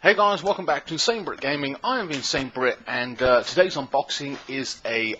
Hey guys, welcome back to INSANEBRIT Gaming. I am INSANEBRIT, and today's unboxing is a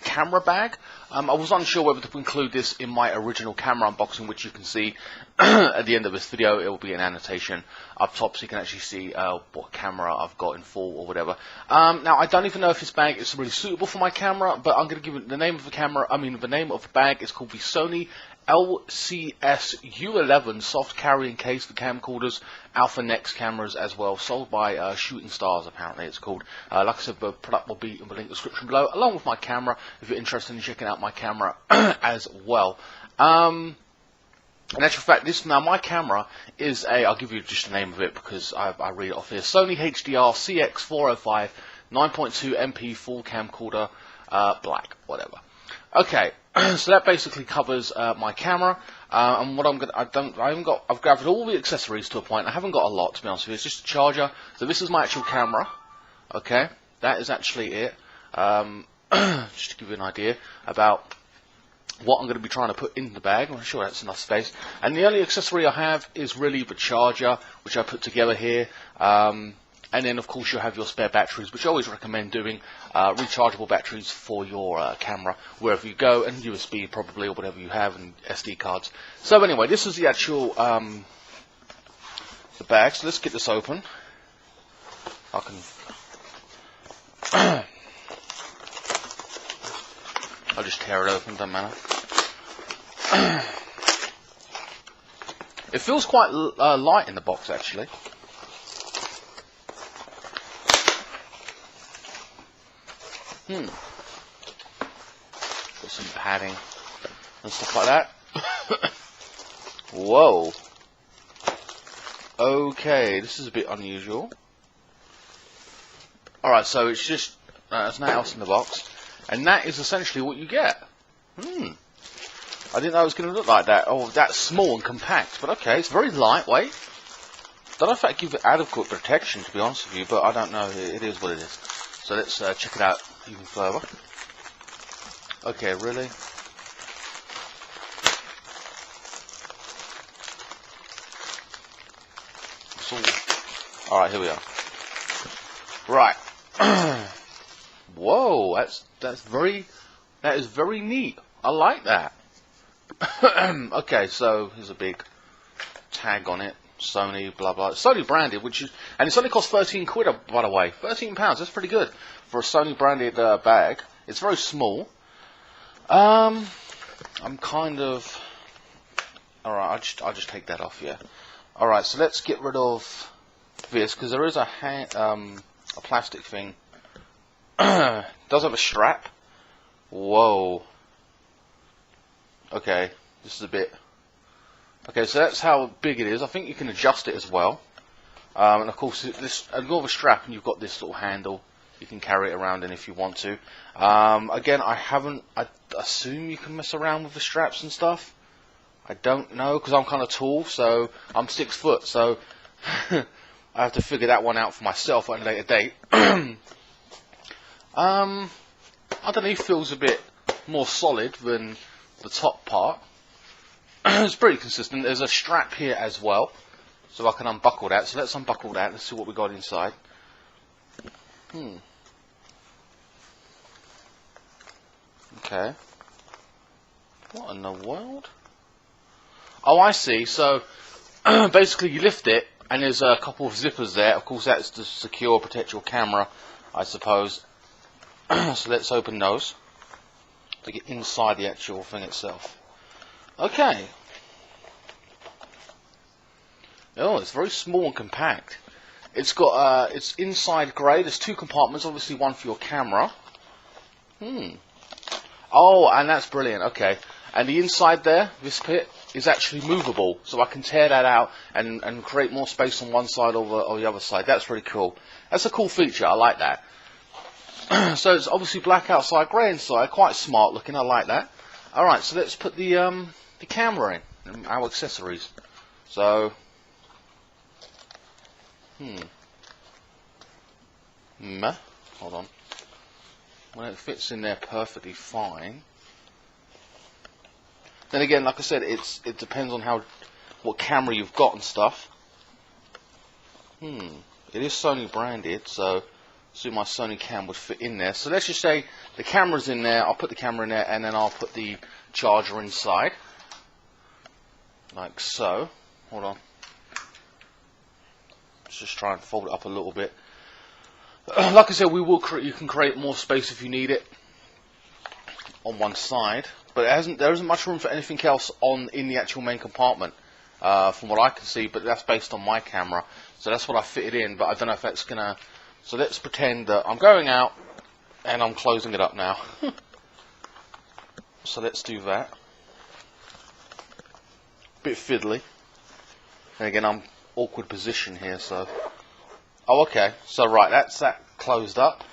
camera bag. I was unsure whether to include this in my original camera unboxing, which you can see at the end of this video. It will be an annotation up top so you can actually see what camera I've got in full or whatever. Now, I don't even know if this bag is really suitable for my camera, but I'm going to give it the name of the camera. The name of the bag is called the Sony LCS-U11 soft carrying case for camcorders, Alpha Next cameras as well, sold by Shooting Stars, apparently it's called. Like I said, the product will be in the link description below, along with my camera, if you're interested in checking out my camera as well. In actual fact, my camera is I'll give you just the name of it because I read it off here, Sony HDR CX405 9.2 MP full camcorder, black, whatever. Okay, so that basically covers my camera, and what I've gathered all the accessories to a point. I haven't got a lot, to be honest with you. It's just a charger. So this is my actual camera. Okay, that is actually it. Just to give you an idea about what I'm going to be trying to put in the bag. I'm sure that's enough space. And the only accessory I have is really the charger, which I put together here. And then, of course, you'll have your spare batteries, which I always recommend doing, rechargeable batteries for your camera, wherever you go, and USB probably, or whatever you have, and SD cards. So anyway, this is the actual the bag. So let's get this open. I can... I'll just tear it open, doesn't matter. It feels quite light in the box, actually. Got some padding and stuff like that. Whoa. Okay, this is a bit unusual. Alright, so it's just, there's nothing else in the box. And that is essentially what you get. I didn't know it was going to look like that. Oh, that's small and compact. But okay, it's very lightweight. Don't know if that gives it adequate protection, to be honest with you, but I don't know. It is what it is. So let's check it out even further. Okay, really? Alright, here we are. Right. Whoa, that is very neat. I like that. Okay, so here's a big tag on it. Sony, blah blah. It's Sony branded, and it's only cost 13 quid, by the way. £13. That's pretty good for a Sony branded bag. It's very small. I'm kind of. All right, I'll just take that off. Yeah. All right, so let's get rid of this because there is a plastic thing. It does have a strap. Whoa. Okay, this is a bit. Okay, so that's how big it is. I think you can adjust it as well. And of course, this got a strap, and you've got this little handle. You can carry it around in if you want to. Again, I assume you can mess around with the straps and stuff. I don't know, because I'm kind of tall, so I'm 6 foot, so I have to figure that one out for myself at a later date. Underneath feels a bit more solid than the top part. It's pretty consistent. There's a strap here as well, so I can unbuckle that. So let's unbuckle that. Let's see what we got inside. Okay. What in the world? Oh, I see. So basically, you lift it, and there's a couple of zippers there. Of course, that's to secure, protect your camera, I suppose. So let's open those to get inside the actual thing itself. Okay. Oh, it's very small and compact. It's got it's inside grey. There's 2 compartments, obviously one for your camera. Oh, and that's brilliant. Okay, and the inside there, this bit is actually movable, so I can tear that out and create more space on one side or the other side. That's really cool. That's a cool feature. I like that. So it's obviously black outside, grey inside. Quite smart looking. I like that. All right, so let's put the camera in and our accessories. So, hold on. Well, it fits in there perfectly fine. Then again, like I said, it depends on what camera you've got and stuff. it is Sony branded, so my Sony cam would fit in there. So let's just say the camera's in there, I'll put the camera in there, and then I'll put the charger inside. Like so. Hold on. Let's just try and fold it up a little bit. Like I said, you can create more space if you need it on one side, but there isn't much room for anything else in the actual main compartment, from what I can see. But that's based on my camera, so that's what I fitted in. But I don't know if that's gonna. So let's pretend that I'm going out and I'm closing it up now. So let's do that. Bit fiddly, and again I'm awkward position here. So, oh okay. So right, that's that closed up.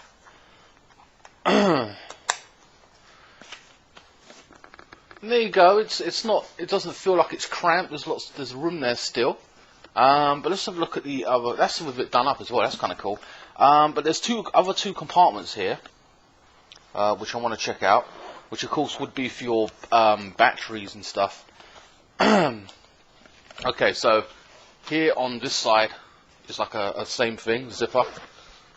There you go. It's not. It doesn't feel like it's cramped. There's room there still. But let's have a look at the other. That's a bit done up as well. That's kind of cool. But there's two compartments here, which I want to check out. Which of course would be for your batteries and stuff. Okay, so here on this side is like a same thing, zipper.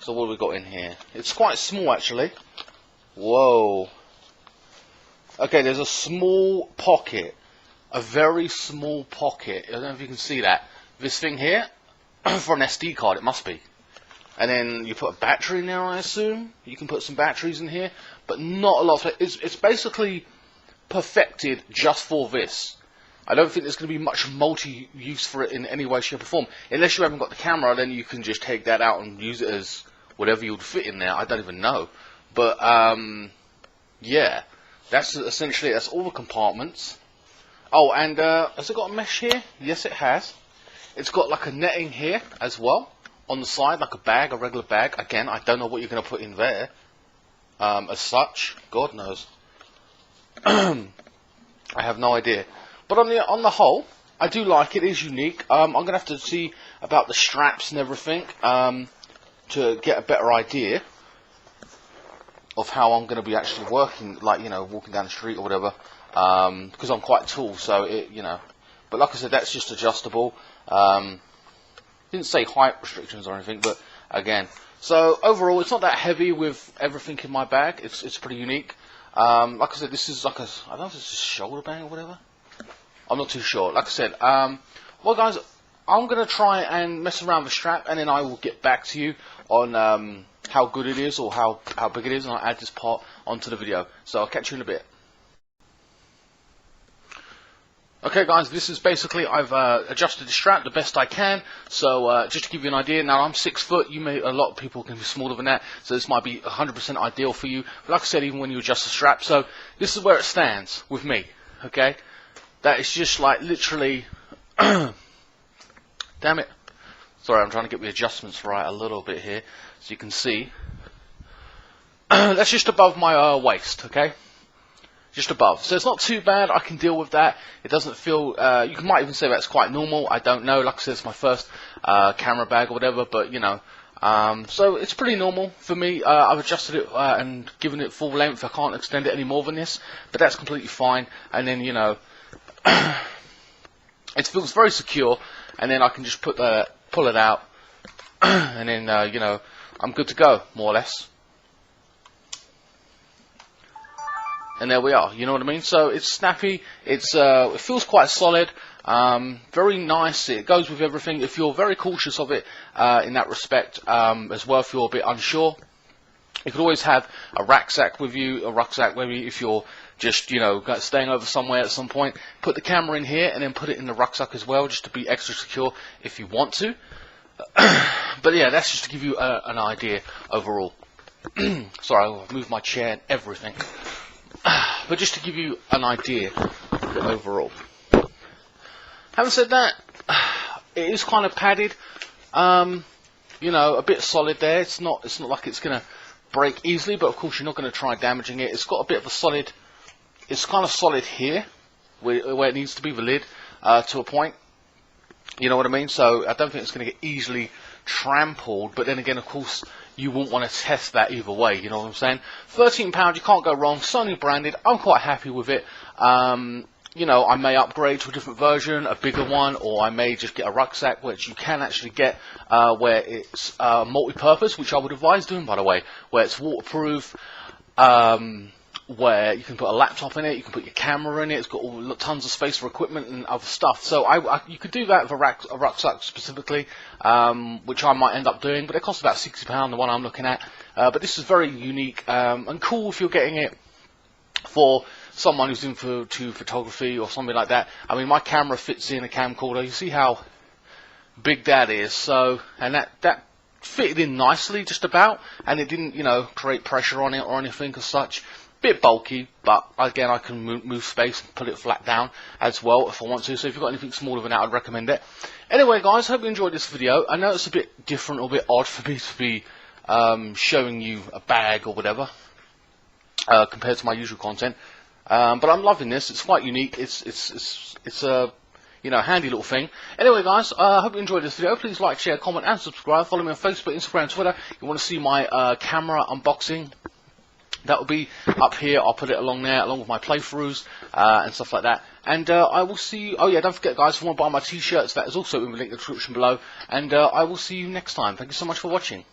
So what have we got in here? It's quite small actually. Whoa. Okay, there's a small pocket, a very small pocket. I don't know if you can see that. This thing here, for an SD card, it must be. And then you put a battery in there, I assume. You can put some batteries in here, but not a lot. It's basically perfected just for this. I don't think there's going to be much multi-use for it in any way, shape or form. Unless you haven't got the camera, then you can just take that out and use it as whatever you would fit in there. I don't even know. But, yeah. That's essentially, that's all the compartments. Oh, and has it got a mesh here? Yes, it has. It's got like a netting here as well on the side, like a bag, a regular bag. Again, I don't know what you're going to put in there as such. God knows. I have no idea. But on the whole, I do like it. It is unique. I'm going to have to see about the straps and everything to get a better idea of how I'm going to be actually working, like, you know, walking down the street or whatever, because I'm quite tall, so it, you know, but like I said, that's just adjustable. Didn't say height restrictions or anything, but again, so overall, it's not that heavy with everything in my bag. It's pretty unique. Like I said, this is like I don't know if it's a shoulder bag or whatever. I'm not too sure. Like I said, well guys, I'm going to try and mess around with the strap, and then I will get back to you on how good it is or how big it is, and I'll add this part onto the video. So I'll catch you in a bit. Okay guys, this is basically, I've adjusted the strap the best I can. So just to give you an idea, now I'm 6 foot, a lot of people can be smaller than that, so this might be 100% ideal for you. But like I said, even when you adjust the strap, so this is where it stands with me, okay? That is just like literally, damn it. Sorry, I'm trying to get the adjustments right a little bit here, so you can see. That's just above my waist, okay? Just above. So it's not too bad, I can deal with that. It doesn't feel, you might even say that's quite normal, I don't know. Like I said, it's my first camera bag or whatever, but you know. So it's pretty normal for me. I've adjusted it and given it full length. I can't extend it any more than this, but that's completely fine. And then, you know, it feels very secure, and then I can just pull it out, and then you know, I'm good to go, more or less. And there we are, you know what I mean? So it's snappy, it feels quite solid, very nice, it goes with everything. If you're very cautious of it in that respect, as well, if you're a bit unsure, you could always have a rucksack with you, maybe if you're just, you know, staying over somewhere at some point. Put the camera in here and then put it in the rucksack as well, just to be extra secure if you want to. But yeah, that's just to give you an idea overall. Sorry, I'll move my chair and everything. But just to give you an idea overall. Having said that, it is kind of padded. You know, a bit solid there. It's not like it's gonna break easily, but of course you're not going to try damaging it. It's got a bit of a solid. It's kind of solid here, where it needs to be, the lid, to a point. You know what I mean? So I don't think it's going to get easily trampled. But then again, of course, you wouldn't want to test that either way. You know what I'm saying? £13, you can't go wrong. Sony branded. I'm quite happy with it. you know, I may upgrade to a different version, a bigger one, or I may just get a rucksack, which you can actually get, where it's multi-purpose, which I would advise doing, by the way, where it's waterproof, where you can put a laptop in it, you can put your camera in it, it's got tons of space for equipment and other stuff. So you could do that with a rucksack specifically, which I might end up doing, but it costs about £60, the one I'm looking at. But this is very unique and cool if you're getting it for someone who's into photography or something like that. I mean, my camera fits in a camcorder. You see how big that is. So, and that fitted in nicely, just about, and it didn't, you know, create pressure on it or anything as such. Bit bulky, but again, I can move space and put it flat down as well if I want to. So if you've got anything smaller than that, I'd recommend it. Anyway, guys, hope you enjoyed this video. I know it's a bit different or a bit odd for me to be showing you a bag or whatever compared to my usual content. But I'm loving this. It's quite unique. It's a, you know, handy little thing. Anyway, guys, I hope you enjoyed this video. Please like, share, comment, and subscribe. Follow me on Facebook, Instagram, Twitter. You want to see my camera unboxing? That will be up here. I'll put it along there, along with my playthroughs and stuff like that. And I will see you. Oh yeah, don't forget, guys, if you want to buy my t-shirts, that is also in the link in the description below. And I will see you next time. Thank you so much for watching.